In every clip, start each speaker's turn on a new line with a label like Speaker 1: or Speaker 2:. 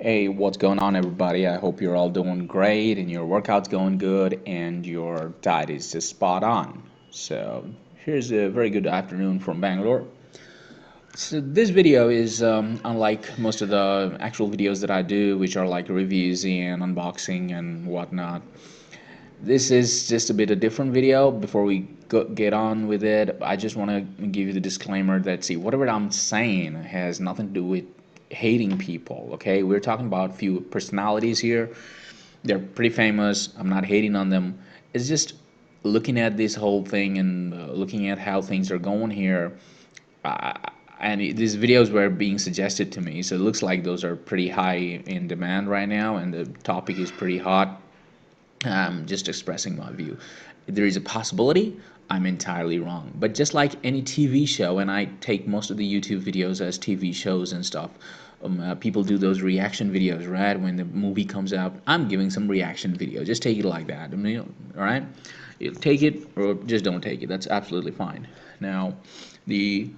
Speaker 1: Hey, what's going on, everybody? I hope you're all doing great and your workout's going good and your diet is just spot on. So, here's a very good afternoon from Bangalore. So, this video is unlike most of the actual videos that I do, which are like reviews and unboxing and whatnot. This is just a bit a different video. Before we get on with it, I just want to give you the disclaimer that, see, whatever I'm saying has nothing to do with hating people, okay? We're talking about a few personalities here. They're pretty famous. I'm not hating on them. It's just looking at this whole thing and looking at how things are going here. Uh, and these videos were being suggested to me, so it looks like those are pretty high in demand right now, and the topic is pretty hot. Just expressing my view. There is a possibility I'm entirely wrong. But just like any TV show, and I take most of the YouTube videos as TV shows and stuff, people do those reaction videos, right? When the movie comes out, I'm giving some reaction video. Just take it like that. I mean, all right? You take it or just don't take it. That's absolutely fine. Now, the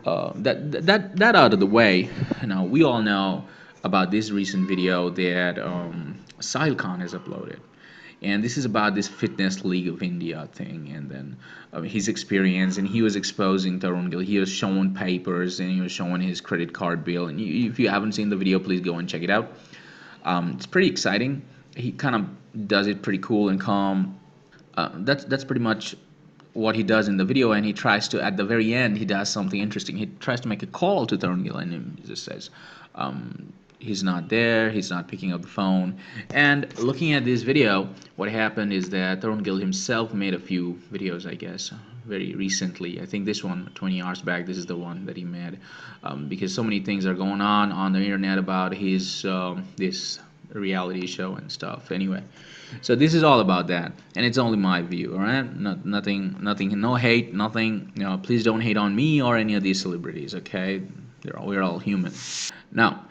Speaker 1: that out of the way. Now we all know about this recent video that Sahil Khan has uploaded, and this is about this fitness league of India thing, and then his experience, and he was exposing Tarun Gill. He was showing papers and he was showing his credit card bill, and if you haven't seen the video, please go and check it out. It's pretty exciting. He kind of does it pretty cool and calm. That's pretty much what he does in the video, and he tries to, at the very end, he does something interesting. He tries to make a call to Tarun Gill, and he just says he's not there, he's not picking up the phone. And looking at this video, what happened is that Tarun Gill himself made a few videos, I guess, very recently. I think this one, 20 hours back, this is the one that he made, because so many things are going on the internet about his this reality show and stuff. Anyway, so this is all about that, and it's only my view. All right, nothing, no hate, nothing. Please don't hate on me or any of these celebrities. Okay, we're all human. Now,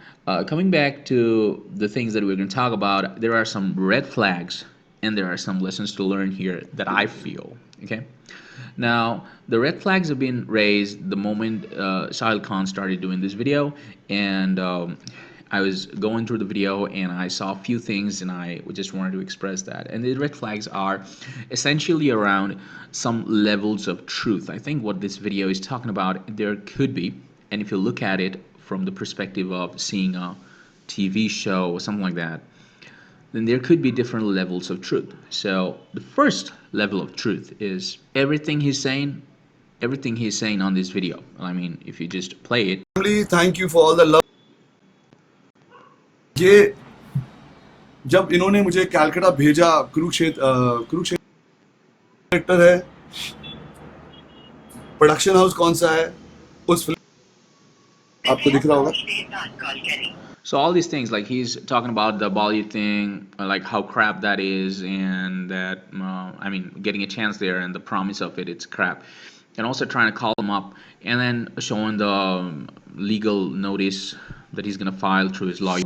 Speaker 1: coming back to the things that we're going to talk about, there are some red flags and there are some lessons to learn here that I feel. Okay. Now, the red flags have been raised the moment Sahil Khan started doing this video, and I was going through the video and I saw a few things, and I just wanted to express that. And the red flags are essentially around some levels of truth. I think what this video is talking about, there could be, and if you look at it from the perspective of seeing a TV show or something like that, then there could be different levels of truth. So the first level of truth is everything he's saying on this video. I mean, if you just play it.
Speaker 2: Family, thank you for all the love. ये जब इन्होंने मुझे कलकत्ता भेजा, कुरुक्षेत्र है, production house कौन सा है, उस फिल्म आपको दिख रहा होगा.
Speaker 1: So all these things, like he's talking about the Bollywood thing, like how crap that is, and that I mean, getting a chance there and the promise of it, it's crap, and also trying to call him up, and then showing the legal notice that he's gonna file through his lawyer.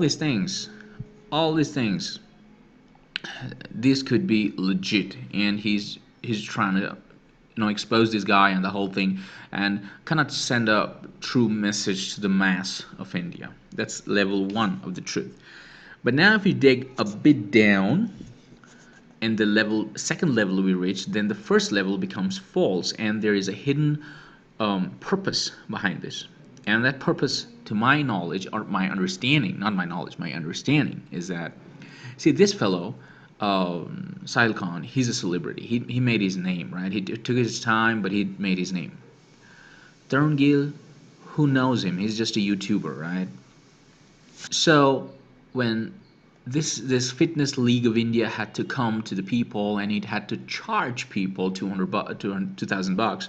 Speaker 1: All these things, this could be legit, and he's trying to expose this guy and the whole thing, and cannot send a true message to the mass of India. That's level one of the truth. But now if you dig a bit down, and the second level we reach, then the first level becomes false, and there is a hidden purpose behind this. And that purpose, to my knowledge, or my understanding, not my knowledge, my understanding, is that, see, this fellow, Sahil Khan, he's a celebrity. He made his name, right? He took his time, but he made his name. Tarun Gill, who knows him? He's just a YouTuber, right? So when this fitness league of India had to come to the people, and it had to charge people $2,000.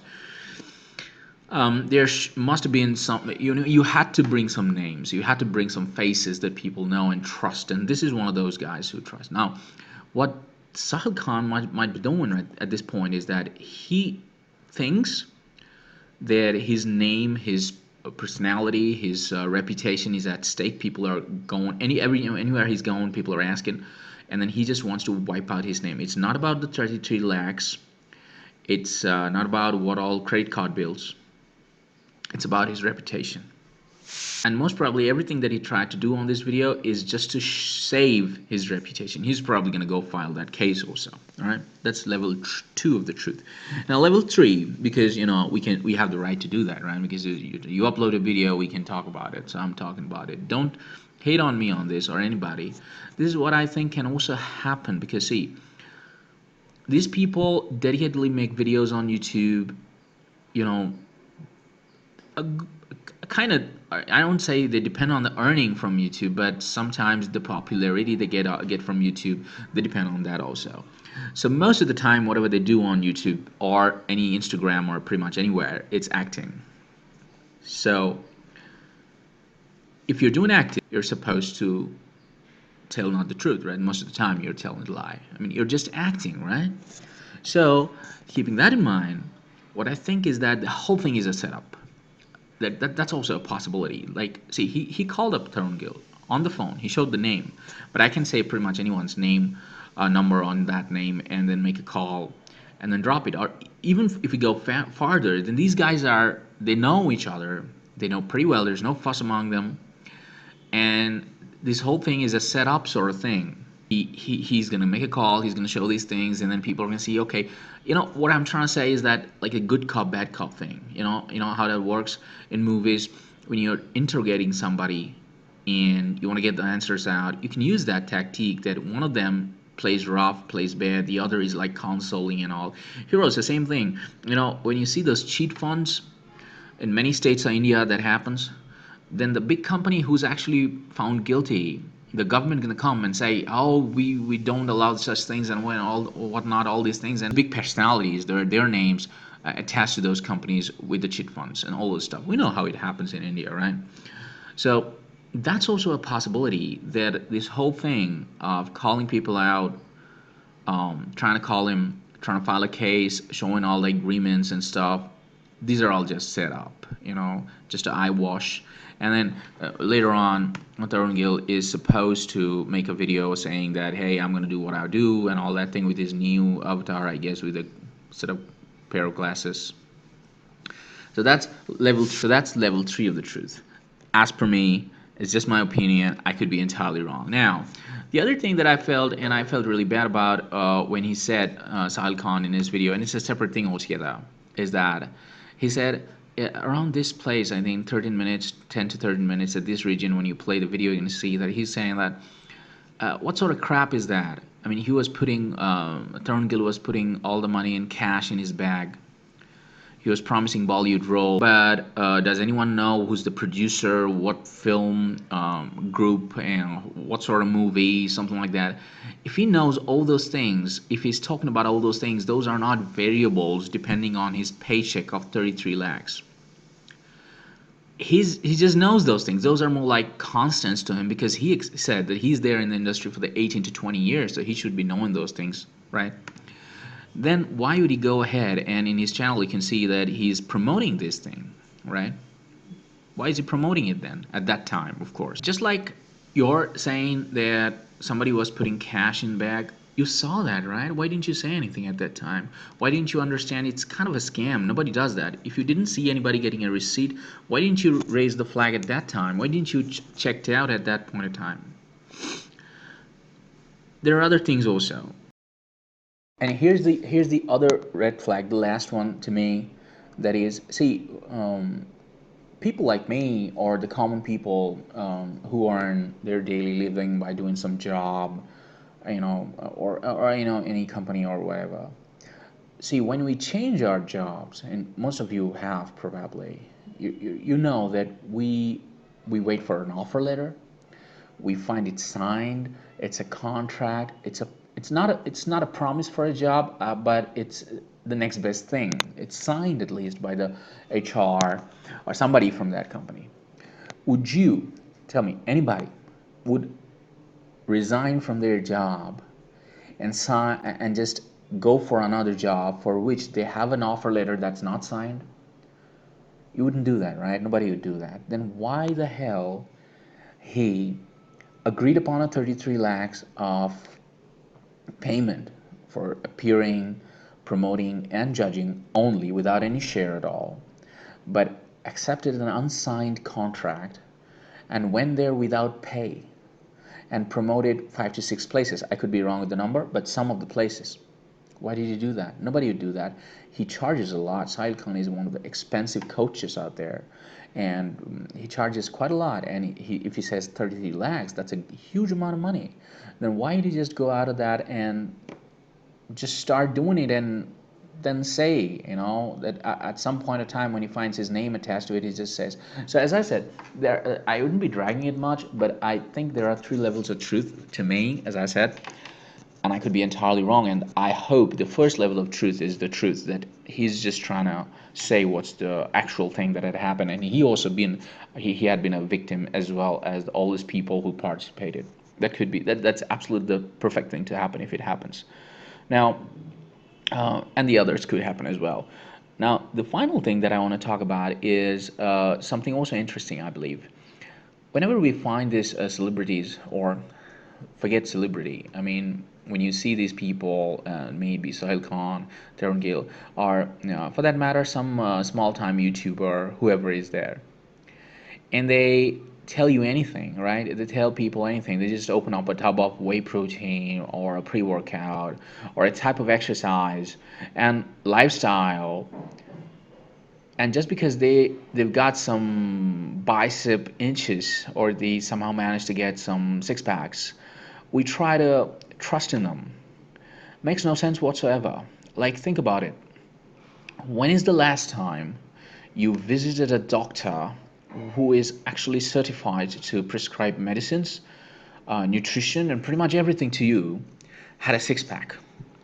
Speaker 1: There must have been some, you had to bring some names, you had to bring some faces that people know and trust, and this is one of those guys who trust. Now, what Sahil Khan might be doing at this point is that he thinks that his name, his personality, his reputation is at stake. People are going anywhere he's going, people are asking, and then he just wants to wipe out his name. It's not about the 33 lakhs. It's not about what all credit card bills. It's about his reputation. And most probably everything that he tried to do on this video is just to save his reputation. He's probably going to go file that case also. All right, that's level 2 of the truth. Now level 3, because we have the right to do that, right? Because you upload a video, we can talk about it. So I'm talking about it. Don't hate on me on this or anybody. This is what I think can also happen, because see, these people dedicatedly make videos on YouTube, you know, a, kind of, I don't say they depend on the earning from YouTube, but sometimes the popularity they get from YouTube, they depend on that also. So most of the time, whatever they do on YouTube or any Instagram or pretty much anywhere, it's acting. So if you're doing acting, you're supposed to tell not the truth, right? Most of the time, you're telling a lie. I mean, you're just acting, right? So keeping that in mind, what I think is that the whole thing is a setup. That's also a possibility. Like, see, he called up Tarun Gill on the phone. He showed the name, but I can say pretty much anyone's name, number on that name, and then make a call, and then drop it. Or even if we go farther, then these guys they know each other. They know pretty well. There's no fuss among them, and this whole thing is a setup sort of thing. He's gonna make a call, he's gonna show these things, and then people are gonna see, okay, what I'm trying to say is that, like a good cop bad cop thing, you know how that works in movies. When you're interrogating somebody and you want to get the answers out, you can use that tactic, that one of them plays rough, plays bad, the other is like consoling and all. Heroes, the same thing. When you see those cheat funds in many states of India, that happens. Then the big company who's actually found guilty, the government gonna come and say, oh, we don't allow such things and whatnot, all these things, and big personalities, their names attached to those companies with the cheat funds and all this stuff. We know how it happens in India, right? So that's also a possibility, that this whole thing of calling people out, trying to call him, trying to file a case, showing all the agreements and stuff. These are all just set up, just to eyewash. And then later on, Tarun Gill is supposed to make a video saying that, hey, I'm going to do what I do and all that thing with his new avatar, I guess, with a set of pair of glasses. So that's level 3 of the truth. As per me, it's just my opinion. I could be entirely wrong. Now, the other thing that I felt, and I felt really bad about when he said, Sahil Khan in his video, and it's a separate thing altogether, is that he said, around this place, I think 13 minutes, 10 to 13 minutes at this region, when you play the video, you're going to see that he's saying that, what sort of crap is that? I mean, Tarun Gill was putting all the money in cash in his bag. He was promising Bollywood role, but does anyone know who's the producer, what film group, and what sort of movie, something like that? If he knows all those things, if he's talking about all those things, those are not variables depending on his paycheck of 33 lakhs. He just knows those things. Those are more like constants to him, because he said that he's there in the industry for the 18 to 20 years, so he should be knowing those things, right? Then why would he go ahead and in his channel you can see that he's promoting this thing, right? Why is he promoting it then at that time? Of course, just like you're saying that somebody was putting cash in bag, you saw that, right? Why didn't you say anything at that time? Why didn't you understand it's kind of a scam? Nobody does that. If you didn't see anybody getting a receipt, why didn't you raise the flag at that time? Why didn't you check it out at that point of time? There are other things also. And here's the other red flag, the last one to me, that is, see, people like me, or the common people, who earn their daily living by doing some job, or any company or whatever. See, when we change our jobs, and most of you have probably, you know that we wait for an offer letter, we find it signed, it's a contract, it's not a promise for a job, but it's the next best thing. It's signed at least by the HR or somebody from that company. Would you tell me, anybody would resign from their job and sign and just go for another job for which they have an offer letter that's not signed? You wouldn't do that, right? Nobody would do that. Then why the hell he agreed upon a 33 lakhs of payment for appearing, promoting, and judging only, without any share at all, but accepted an unsigned contract and went there without pay and promoted 5 to 6 places. I could be wrong with the number, but some of the places. Why did he do that? Nobody would do that. He charges a lot. Sahil Khan is one of the expensive coaches out there, and he charges quite a lot. And if he says 33 lakhs, that's a huge amount of money. Then why did he just go out of that and just start doing it and then say, that at some point of time when he finds his name attached to it, he just says. So as I said, I wouldn't be dragging it much, but I think there are 3 levels of truth to me, as I said, and I could be entirely wrong. And I hope the first level of truth is the truth that he's just trying to say what's the actual thing that had happened, and he had been a victim as well as all these people who participated. That could be that's absolutely the perfect thing to happen if it happens. Now, and the others could happen as well. Now, the final thing that I want to talk about is something also interesting, I believe. Whenever we find these celebrities, or forget celebrity, I mean, when you see these people, maybe Sahil Khan, Tarun Gill, or for that matter, some small-time YouTuber, whoever is there, and they tell you anything, right? They tell people anything. They just open up a tub of whey protein or a pre-workout or a type of exercise and lifestyle. And just because they've got some bicep inches or they somehow managed to get some six packs, we try to trust in them. Makes no sense whatsoever. Like, think about it. When is the last time you visited a doctor who is actually certified to prescribe medicines, nutrition, and pretty much everything to you, had a six pack?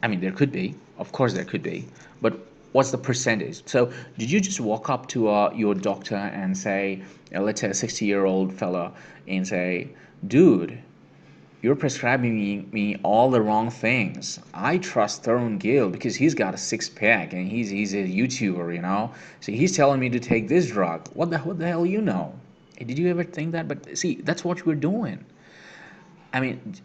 Speaker 1: I mean, there could be, of course, there could be, but what's the percentage? So, did you just walk up to your doctor and say, let's say a 60-year-old fella, and say, dude, you're prescribing me all the wrong things. I trust Tarun Gill because he's got a six pack and he's a YouTuber, So he's telling me to take this drug. What the hell you know? Did you ever think that? But see, that's what we're doing. I mean,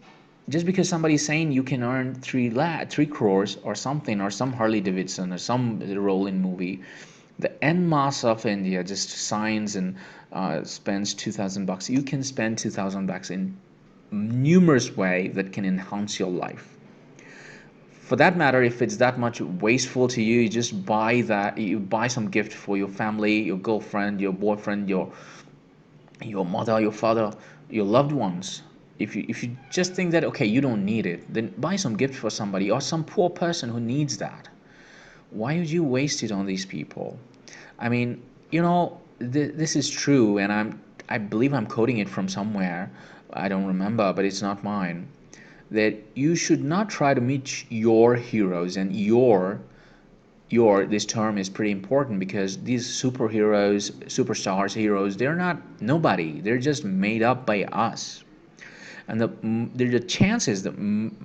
Speaker 1: just because somebody's saying you can earn 3 crores or something, or some Harley Davidson or some rolling movie, the en masse of India just signs and spends 2,000 bucks. You can spend 2,000 bucks in numerous way that can enhance your life. For that matter, if it's that much wasteful to you, you just buy that. You buy some gift for your family, your girlfriend, your boyfriend, your mother, your father, your loved ones. If you just think that okay, you don't need it, then buy some gift for somebody or some poor person who needs that. Why would you waste it on these people? I mean, this is true, and I believe I'm quoting it from somewhere. I don't remember, but it's not mine. That you should not try to meet your heroes, and your this term is pretty important because these superheroes, superstars, heroes, they're not nobody. They're just made up by us. And there's a chances that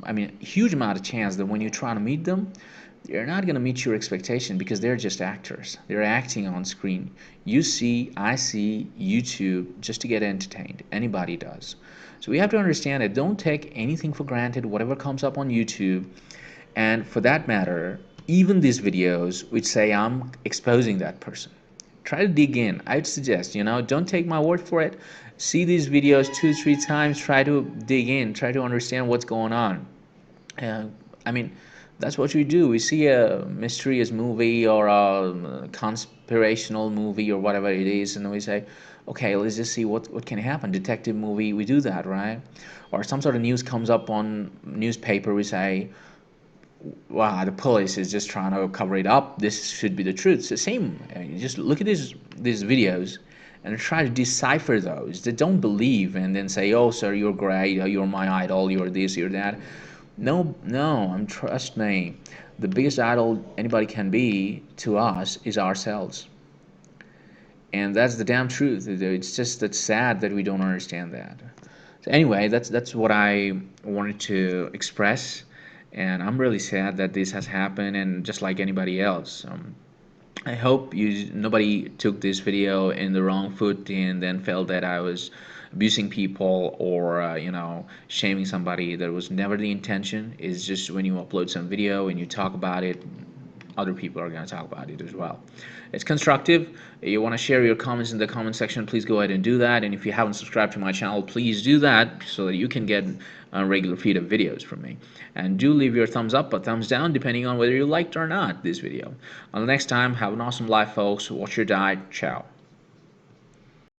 Speaker 1: I mean, huge amount of chance that when you try to meet them, they're not going to meet your expectation because they're just actors. They're acting on screen. You see, I see, YouTube just to get entertained. Anybody does. So we have to understand it. Don't take anything for granted, whatever comes up on YouTube. And for that matter, even these videos which say I'm exposing that person, try to dig in. I'd suggest, don't take my word for it. See these videos 2 3 times, try to dig in, try to understand what's going on. I mean, that's what we do. We see a mysterious movie or a conspirational movie or whatever it is, and we say, okay, let's just see what can happen. Detective movie, we do that, right? Or some sort of news comes up on newspaper, we say, wow, the police is just trying to cover it up. This should be the truth. It's the same. You just look at these videos and try to decipher those. They don't believe and then say, "Oh, sir, you're great. You're my idol. You're this. You're that." No, no. Trust me. The biggest idol anybody can be to us is ourselves, and that's the damn truth. It's just that sad that we don't understand that. So anyway, that's what I wanted to express, and I'm really sad that this has happened. And just like anybody else, I hope nobody took this video in the wrong foot and then felt that I was abusing people or shaming somebody. That was never the intention. It's just when you upload some video and you talk about it other people are going to talk about it as well. It's constructive. You want to share your comments in the comment section, please go ahead and do that. And if you haven't subscribed to my channel, please do that so that you can get a regular feed of videos from me. And do leave your thumbs up or thumbs down depending on whether you liked or not this video. Until next time, have an awesome life, folks. Watch your diet. Ciao.